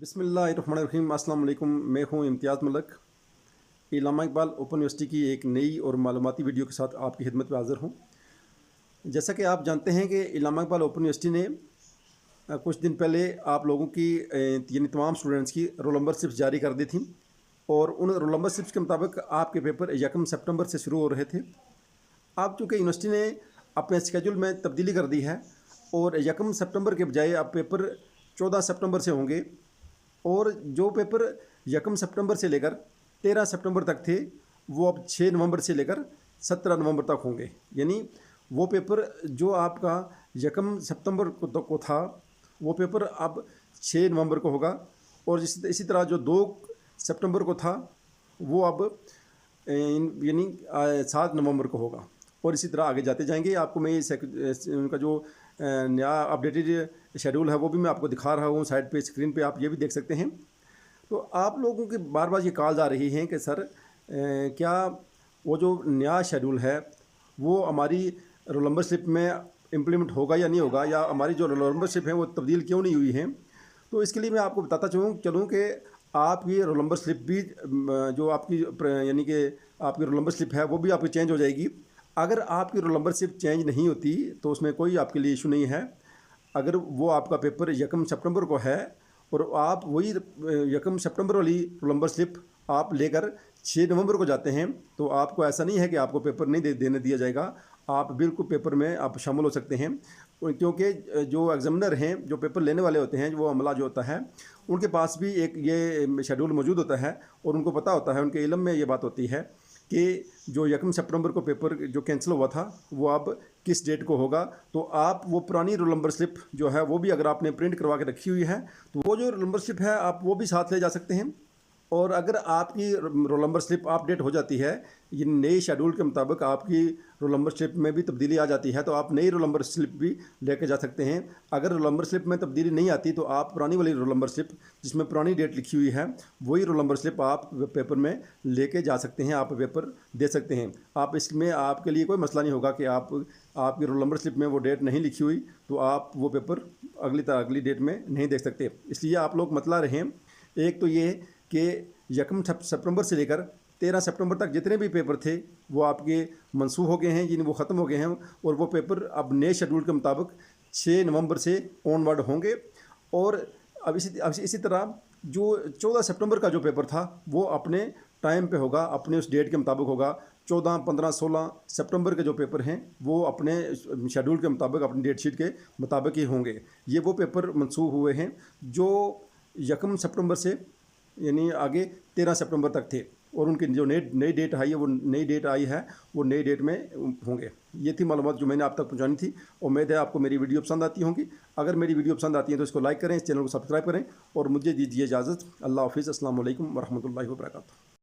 बिस्मिल्लाहिर्रहमानिर्रहीम। अस्सलाम वालेकुम। मैं हूं इम्तियाज़ मलिक। इल्लामा इकबाल ओपन यूनिवर्सिटी की एक नई और मालूमाती वीडियो के साथ आपकी खिदमत में हाज़िर हूं। जैसा कि आप जानते हैं कि इल्लामा इकबाल ओपन यूनिवर्सिटी ने कुछ दिन पहले आप लोगों की यानी तमाम स्टूडेंट्स की रोल नंबर स्लिप्स जारी कर दी थी और उन रोल नंबर स्लिप्स के मुताबिक आपके पेपर 1 सितंबर से शुरू हो रहे थे। अब चूँकि यूनिवर्सिटी ने अपने स्केड्यूल में तब्दीली कर दी है और 1 सितंबर के बजाय अब पेपर 14 सितंबर से होंगे और जो पेपर 1 सितंबर से लेकर 13 सितंबर तक थे वो अब 6 नवंबर से लेकर 17 नवंबर तक होंगे। यानी वो पेपर जो आपका 1 सितंबर को था वो पेपर अब 6 नवंबर को होगा और इसी तरह जो 2 सितंबर को था वो अब यानी 7 नवंबर को होगा और इसी तरह आगे जाते जाएंगे। आपको मैं उनका जो नया अपडेटेड शेड्यूल है वो भी मैं आपको दिखा रहा हूँ साइड पे, स्क्रीन पे आप ये भी देख सकते हैं। तो आप लोगों के बार बार ये कॉल्स आ रही हैं कि सर क्या वो जो नया शेड्यूल है वो हमारी रोल नंबर स्लिप में इम्प्लीमेंट होगा या नहीं होगा, या हमारी जो रोल नंबर स्लिप है वो तब्दील क्यों नहीं हुई है। तो इसके लिए मैं आपको बताता चलूँ कि आपकी रोल नंबर स्लिप भी जो आपकी यानी कि आपकी रोल नंबर स्लिप है वो भी आपकी चेंज हो जाएगी। अगर आपकी रोल नंबर स्लिप चेंज नहीं होती तो उसमें कोई आपके लिए इशू नहीं है। अगर वो आपका पेपर 1 सितंबर को है और आप वही 1 सितंबर वाली रोल नंबर स्लिप आप लेकर 6 नवंबर को जाते हैं तो आपको ऐसा नहीं है कि आपको पेपर नहीं देने दिया जाएगा। आप बिल्कुल पेपर में आप शामिल हो सकते हैं, क्योंकि जो एग्जामिनर हैं, जो पेपर लेने वाले होते हैं, वो अमला जो होता है उनके पास भी एक ये शेड्यूल मौजूद होता है और उनको पता होता है, उनके इल्म में ये बात होती है कि जो 1 सितंबर को पेपर जो कैंसिल हुआ था वो अब किस डेट को होगा। तो आप वो पुरानी रोल नंबर स्लिप जो है वो भी अगर आपने प्रिंट करवा के रखी हुई है तो वो जो रोल नंबर स्लिप है आप वो भी साथ ले जा सकते हैं। और अगर आपकी रोल नंबर स्लिप अपडेट हो जाती है, ये नए शेड्यूल के मुताबिक आपकी रोल नंबर स्लिप में भी तब्दीली आ जाती है तो आप नई रोल नंबर स्लिप भी लेके जा सकते हैं। अगर रोल नंबर स्लिप में तब्दीली नहीं आती तो आप पुरानी वाली रोल नंबर स्लिप जिसमें पुरानी डेट लिखी हुई है वही रोल नंबर स्लिप आप पेपर में लेके जा सकते हैं, आप पेपर दे सकते हैं। आप इसमें आपके लिए कोई मसला नहीं होगा कि आपकी रोल नंबर स्लिप में वो डेट नहीं लिखी हुई तो आप वो पेपर अगली डेट में नहीं दे सकते। इसलिए आप लोग मतला रहें। एक तो ये कि 1 सितंबर से लेकर 13 सितंबर तक जितने भी पेपर थे वो आपके मनसूख हो गए हैं, यानी वो ख़त्म हो गए हैं और वो पेपर अब नए शेड्यूल के मुताबिक 6 नवंबर से ऑनवर्ड होंगे। और अब इसी तरह जो 14 सितंबर का जो पेपर था वो अपने टाइम पे होगा, अपने उस डेट के मुताबिक होगा। 14, 15, 16 सितंबर के जो पेपर हैं वो अपने शेड्यूल के मुताबिक, अपनी डेट शीट के मुताबिक ही होंगे। ये वो पेपर मनसूख हुए हैं जो 1 सितंबर से यानी आगे 13 सितंबर तक थे और उनकी जो नई डेट आई है वो नई डेट आई है वो नई डेट में होंगे। ये थी मालूमात जो मैंने आप तक पहुंचानी थी। उम्मीद है आपको मेरी वीडियो पसंद आती होंगी। अगर मेरी वीडियो पसंद आती है तो इसको लाइक करें, इस चैनल को सब्सक्राइब करें और मुझे दीजिए इजाज़त। अल्लाह हाफिज़। अस्सलाम वालेकुम वरहमतुल्लाहि वबरकातुहू।